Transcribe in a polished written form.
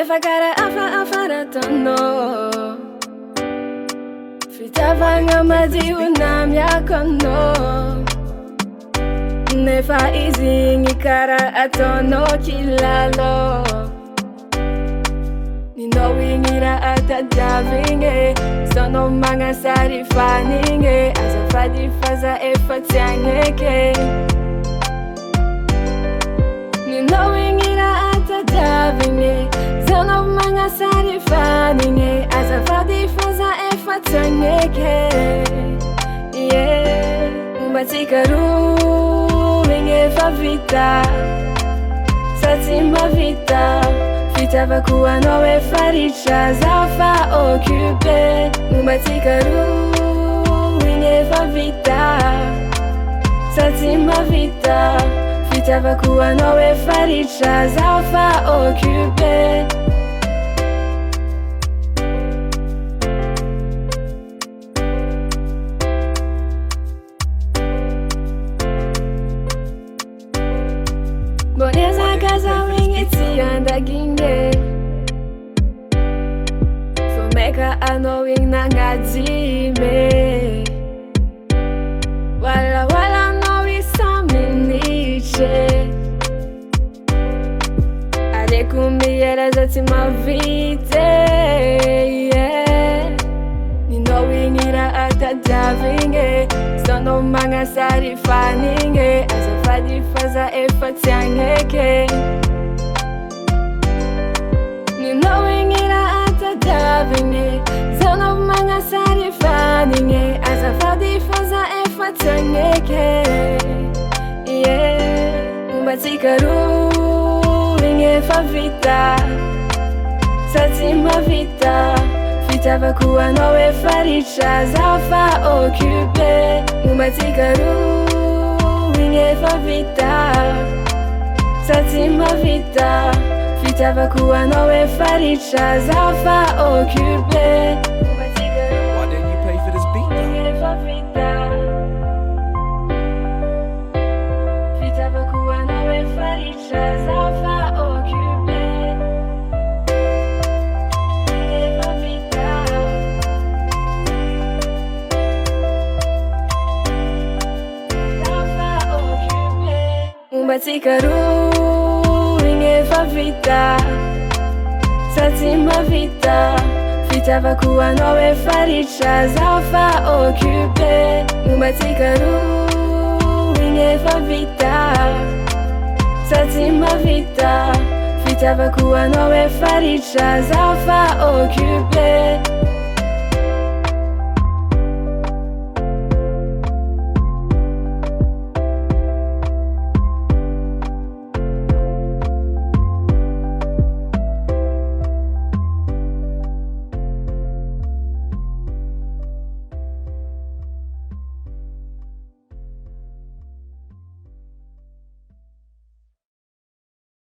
Nefa cara afaratono Fitavanga maziu na miakono Nefa izingi cara atono kilalo Ninowingira atadavinge Sono mga sarifaninge Azafadi faza efatiangeke Ninowingira atadavinge Sono mga sarifaninge Azafadi faza efatiangeke Yeah Umatikaru Vinge favita Satima vita Fitava kuwa nowe faricha Zafa occupé Umatikaru Vinge favita Satima vita Fitava kuwa nowe faricha Zafa occupé Boneza casa wingiti anda ginge Fomeka anowing nangadzime Wala nowi saminiche Ale kumbiera zati mavite Yeah Ninowingira atadavinge Sono mga sarifaninge Azafadi faza efatiangeke Ninowingira atadavinge Sono mga sarifaninge Azafadi faza efatiangeke Yeah Umatikaru Vinge favita Satima vita Fitava kuwa nowe faricha Zafa occupé Umatikaru Vinge favita Satima vita Fitava kuwa nowe faricha Zafa occupé Why didn't you pay for this beat though? Vinge favita Fitava kuwa nowe faricha Zafa occupé Umatikaru Vinge favita Satima vita Fitava kuwa nowe faricha Zafa occupé Umatikaru Vinge favita Satima vita Fitava kuwa nowe faricha Zafa occupé